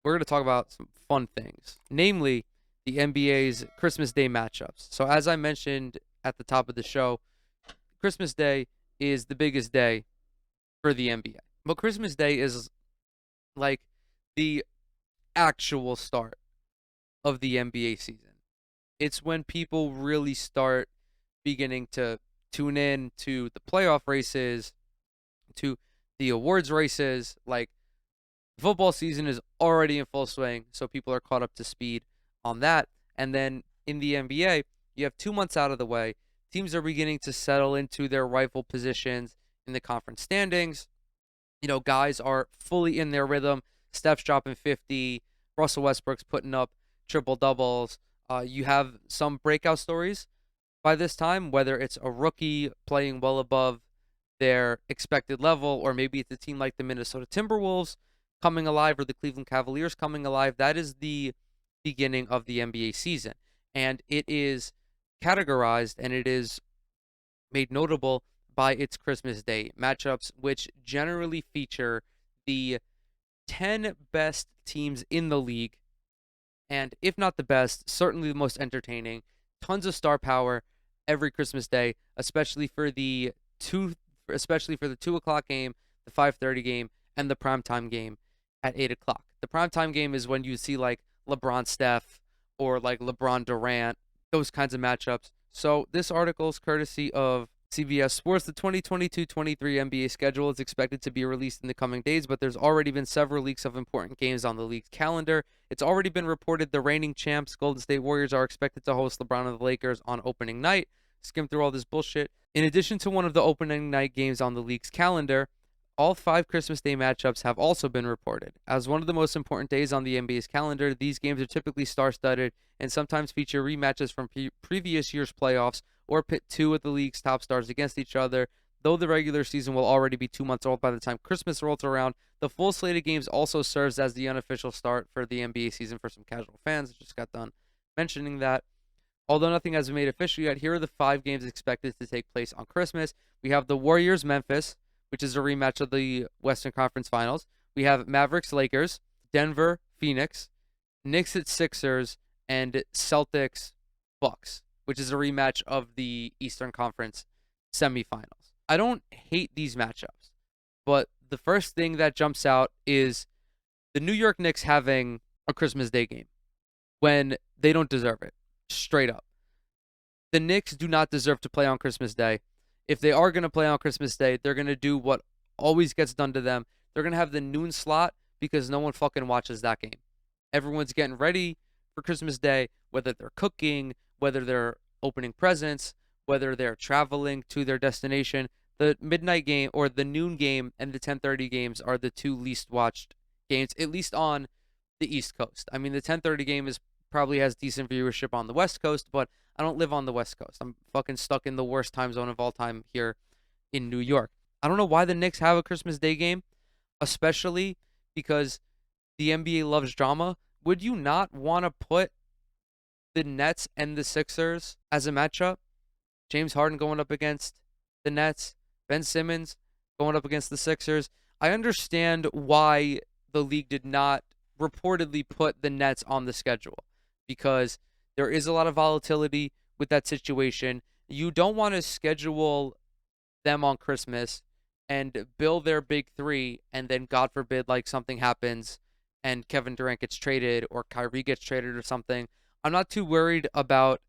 we're going to talk about some fun things, namely the NBA's Christmas Day matchups. So, as I mentioned at the top of the show, Christmas Day is the biggest day for the NBA. But Christmas Day is like the actual start of the NBA season. It's when people really start beginning to tune in to the playoff races, to the awards races. Like, football season is already in full swing, so people are caught up to speed on that. And then in the NBA, you have 2 months out of the way. Teams are beginning to settle into their rightful positions in the conference standings. Guys are fully in their rhythm. Steph's dropping 50. Russell Westbrook's putting up triple doubles. You have some breakout stories by this time, whether it's a rookie playing well above their expected level, or maybe it's a team like the Minnesota Timberwolves coming alive, or the Cleveland Cavaliers coming alive. That is the beginning of the NBA season. And it is categorized and it is made notable by its Christmas Day matchups, which generally feature the 10 best teams in the league. And if not the best, certainly the most entertaining. Tons of star power every Christmas Day, especially for the 2 o'clock game, the 5:30 game, and the primetime game at 8 o'clock. The primetime game is when you see like LeBron Steph or like LeBron Durant, those kinds of matchups. So this article is courtesy of CBS Sports. The 2022-23 NBA schedule is expected to be released in the coming days, but there's already been several leaks of important games on the league's calendar. It's already been reported the reigning champs, Golden State Warriors, are expected to host LeBron and the Lakers on opening night. Skim through all this bullshit. In addition to one of the opening night games on the league's calendar, all 5 Christmas Day matchups have also been reported. As one of the most important days on the NBA's calendar, these games are typically star-studded and sometimes feature rematches from previous year's playoffs or pit 2 of the league's top stars against each other. Though the regular season will already be 2 months old by the time Christmas rolls around, the full slate of games also serves as the unofficial start for the NBA season for some casual fans. I just got done mentioning that. Although nothing has been made official yet, here are the 5 games expected to take place on Christmas. We have the Warriors-Memphis, which is a rematch of the Western Conference Finals. We have Mavericks-Lakers, Denver-Phoenix, Knicks-Sixers, and Celtics-Bucks, which is a rematch of the Eastern Conference semifinals. I don't hate these matchups, but the first thing that jumps out is the New York Knicks having a Christmas Day game when they don't deserve it. Straight up. The Knicks do not deserve to play on Christmas Day. If they are going to play on Christmas Day, they're going to do what always gets done to them. They're going to have the noon slot because no one fucking watches that game. Everyone's getting ready for Christmas Day, whether they're cooking, whether they're opening presents, whether they're traveling to their destination. The midnight game or the noon game and the 10:30 games are the 2 least watched games, at least on the East Coast. I mean, the 10:30 game probably has decent viewership on the West Coast, but I don't live on the West Coast. I'm fucking stuck in the worst time zone of all time here in New York. I don't know why the Knicks have a Christmas Day game, especially because the NBA loves drama. Would you not want to put the Nets and the Sixers as a matchup? James Harden going up against the Nets, Ben Simmons going up against the Sixers. I understand why the league did not reportedly put the Nets on the schedule, because there is a lot of volatility with that situation. You don't want to schedule them on Christmas and bill their big 3, and then God forbid like something happens and Kevin Durant gets traded or Kyrie gets traded or something. I'm not too worried about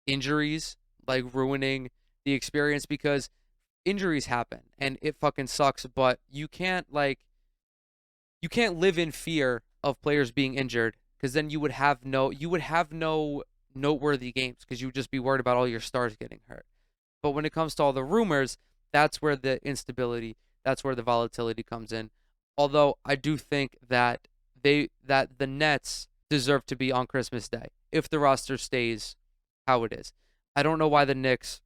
injuries like ruining the experience, because injuries happen and it fucking sucks, but you can't live in fear of players being injured, because then you would have no noteworthy games, because you would just be worried about all your stars getting hurt. But when it comes to all the rumors, that's where the instability, that's where the volatility comes in. Although I do think that the Nets deserve to be on Christmas Day if the roster stays how it is. I don't know why the Knicks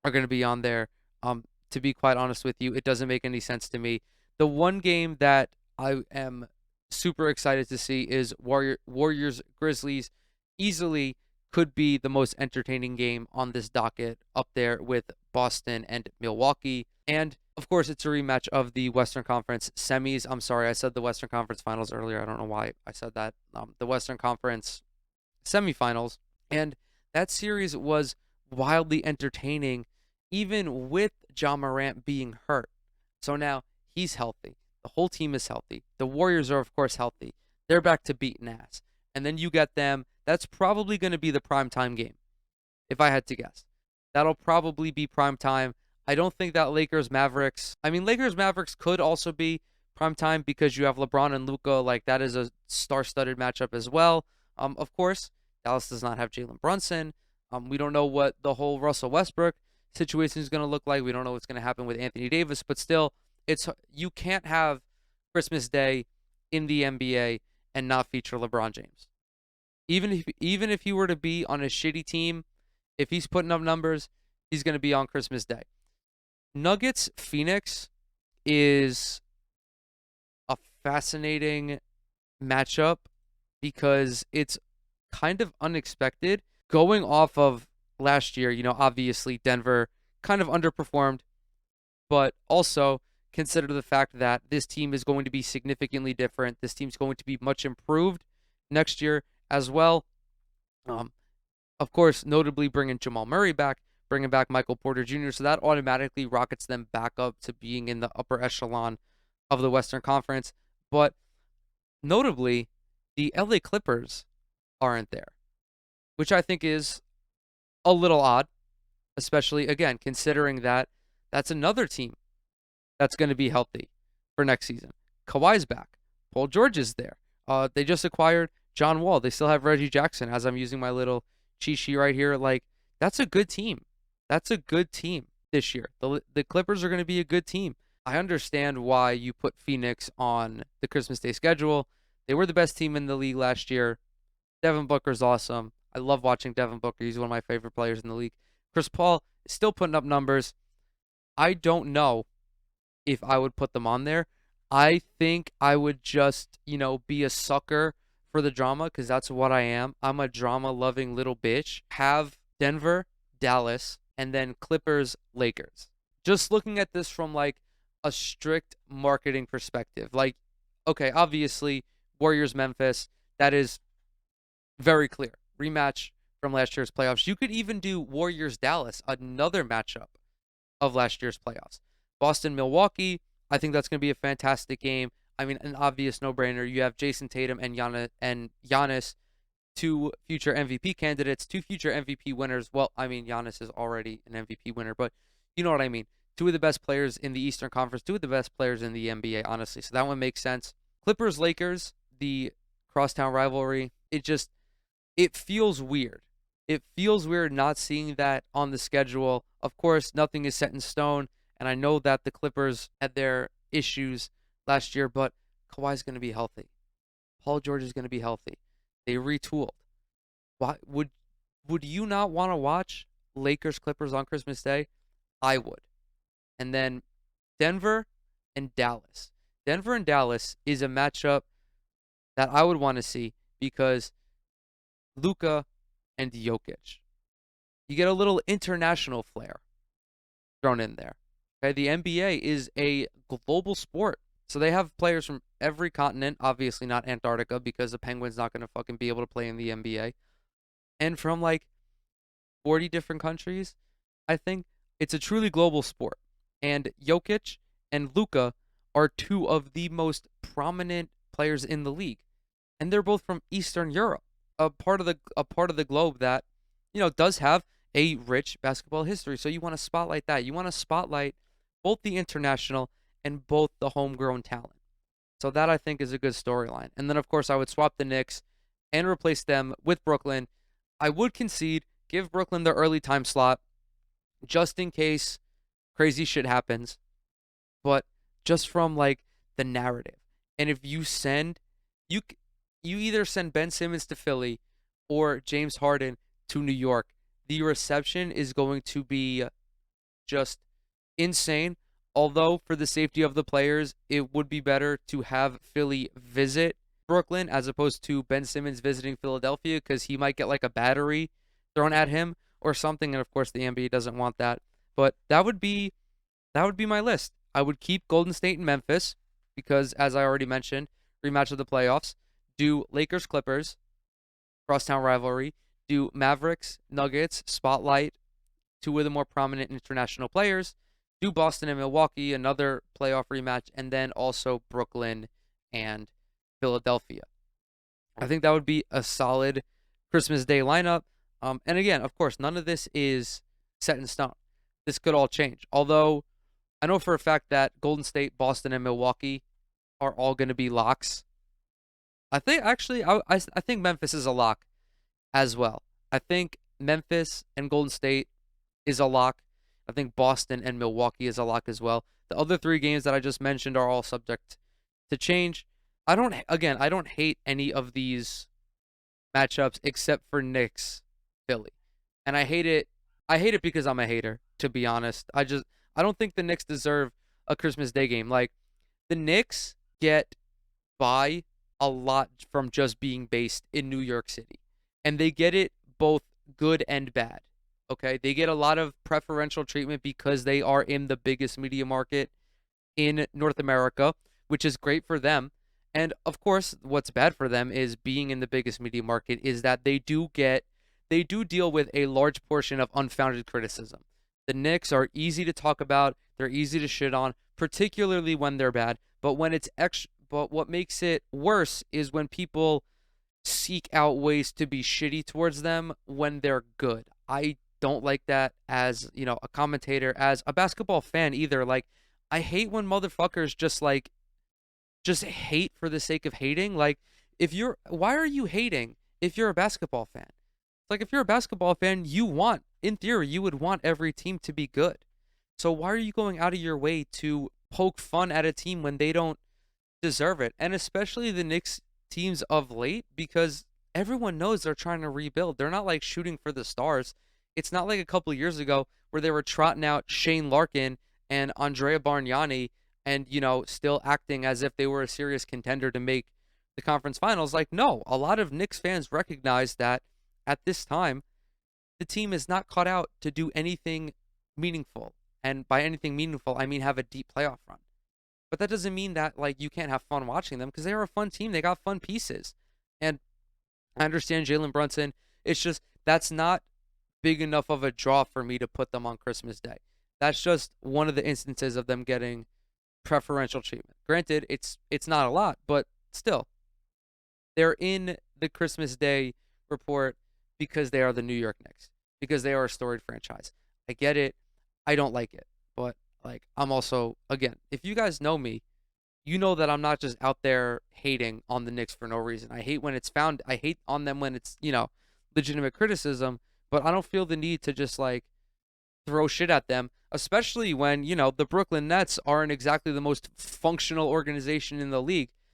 are going to be on there. To be quite honest with you, it doesn't make any sense to me. The one game that I am super excited to see is Warriors Grizzlies. Easily could be the most entertaining game on this docket, up there with Boston and Milwaukee. And of course, it's a rematch of the Western Conference semis. I'm sorry, I said the Western Conference finals earlier. I don't know why I said that. The Western Conference semifinals. And that series was wildly entertaining, even with Ja Morant being hurt. So now he's healthy. The whole team is healthy. The Warriors are, of course, healthy. They're back to beating ass. And then you get them. That's probably going to be the primetime game, if I had to guess. That'll probably be primetime. I don't think that Lakers Mavericks. I mean, Lakers Mavericks could also be primetime because you have LeBron and Luka. Like, that is a star-studded matchup as well. Of course, Dallas does not have Jalen Brunson. We don't know what the whole Russell Westbrook situation is going to look like. We don't know what's going to happen with Anthony Davis, but still, you can't have Christmas Day in the NBA and not feature LeBron James. Even if he were to be on a shitty team, if he's putting up numbers, he's going to be on Christmas Day. Nuggets Phoenix is a fascinating matchup because it's kind of unexpected. Going off of last year, obviously Denver kind of underperformed, but also consider the fact that this team is going to be significantly different. This team's going to be much improved next year as well. Of course, notably bringing Jamal Murray back, bringing back Michael Porter Jr., so that automatically rockets them back up to being in the upper echelon of the Western Conference. But notably, the LA Clippers aren't there, which I think is a little odd, especially, again, considering that that's another team that's going to be healthy for next season. Kawhi's back. Paul George is there. They just acquired John Wall. They still have Reggie Jackson, as I'm using my little cheat sheet right here. Like, that's a good team. That's a good team this year. The Clippers are going to be a good team. I understand why you put Phoenix on the Christmas Day schedule. They were the best team in the league last year. Devin Booker's awesome. I love watching Devin Booker. He's one of my favorite players in the league. Chris Paul is still putting up numbers. I don't know if I would put them on there. I think I would just, be a sucker for the drama because that's what I am. I'm a drama-loving little bitch. Have Denver, Dallas, and then Clippers, Lakers. Just looking at this from like a strict marketing perspective. Like, okay, obviously, Warriors, Memphis, that is very clear. Rematch from last year's playoffs. You could even do Warriors, Dallas, another matchup of last year's playoffs. Boston, Milwaukee, I think that's going to be a fantastic game. I mean, an obvious no-brainer. You have Jason Tatum and Giannis, two future MVP candidates, two future MVP winners. Well, I mean, Giannis is already an MVP winner, but you know what I mean. Two of the best players in the Eastern Conference, two of the best players in the NBA, honestly. So that one makes sense. Clippers, Lakers, the crosstown rivalry, it feels weird. It feels weird not seeing that on the schedule. Of course, nothing is set in stone, and I know that the Clippers had their issues last year, but Kawhi's going to be healthy. Paul George is going to be healthy. They retooled. Why would you not want to watch Lakers Clippers on Christmas Day? I would. And then Denver and Dallas. Denver and Dallas is a matchup that I would want to see because Luka and Jokic. You get a little international flair thrown in there. Okay, the NBA is a global sport. So they have players from every continent, obviously not Antarctica because the Penguins not going to fucking be able to play in the NBA. And from like 40 different countries, I think it's a truly global sport. And Jokic and Luka are two of the most prominent players in the league. And they're both from Eastern Europe, a part of the globe that, does have a rich basketball history. So you want to spotlight that. You want to spotlight both the international and both the homegrown talent. So that I think is a good storyline. And then of course I would swap the Knicks and replace them with Brooklyn. I would concede, give Brooklyn the early time slot just in case crazy shit happens. But just from like the narrative. And if you you either send Ben Simmons to Philly or James Harden to New York, the reception is going to be just insane. Although, for the safety of the players, it would be better to have Philly visit Brooklyn as opposed to Ben Simmons visiting Philadelphia because he might get like a battery thrown at him or something. And of course, the NBA doesn't want that. But that would be That would be my list. I would keep Golden State and Memphis because, as I already mentioned, rematch of the playoffs. Do Lakers Clippers, crosstown rivalry. Do Mavericks Nuggets, spotlight two of the more prominent international players. Do Boston and Milwaukee, another playoff rematch, and then also Brooklyn and Philadelphia. I think that would be a solid Christmas Day lineup. And again, of course, none of this is set in stone. This could all change. Although I know for a fact that Golden State, Boston, and Milwaukee are all going to be locks. I think actually, I think Memphis is a lock as well. I think Memphis and Golden State is a lock. I think Boston and Milwaukee is a lock as well. The other three games that I just mentioned are all subject to change. I don't hate any of these matchups except for Knicks Philly. And I hate it because I'm a hater, to be honest. I don't think the Knicks deserve a Christmas Day game. Like the Knicks get by a lot from just being based in New York City. And they get it both good and bad. Okay? They get a lot of preferential treatment because they are in the biggest media market in North America, which is great for them. And of course, what's bad for them is being in the biggest media market is that they do deal with a large portion of unfounded criticism. The Knicks are easy to talk about, they're easy to shit on, particularly when they're bad. But what makes it worse is when people seek out ways to be shitty towards them when they're good. I don't like that as, a commentator, as a basketball fan either. Like I hate when motherfuckers just hate for the sake of hating. Like why are you hating if you're a basketball fan? Like if you're a basketball fan, in theory, you would want every team to be good. So why are you going out of your way to poke fun at a team when they don't deserve it? And especially the Knicks teams of late, because everyone knows they're trying to rebuild. They're not like shooting for the stars. It's not like a couple years ago where they were trotting out Shane Larkin and Andrea Bargnani and, still acting as if they were a serious contender to make the conference finals. Like, no, a lot of Knicks fans recognize that at this time, the team is not cut out to do anything meaningful. And by anything meaningful, I mean have a deep playoff run. But that doesn't mean that like you can't have fun watching them because they are a fun team. They got fun pieces. And I understand Jalen Brunson. It's just that's not big enough of a draw for me to put them on Christmas Day. That's just one of the instances of them getting preferential treatment. Granted, it's not a lot, but still, they're in the Christmas Day report because they are the New York Knicks, because they are a storied franchise. I get it. I don't like it, but like I'm also again, if you guys know me, you know that I'm not just out there hating on the Knicks for no reason. I hate on them when it's, legitimate criticism, but I don't feel the need to just like throw shit at them, especially when, the Brooklyn Nets aren't exactly the most functional organization in the league.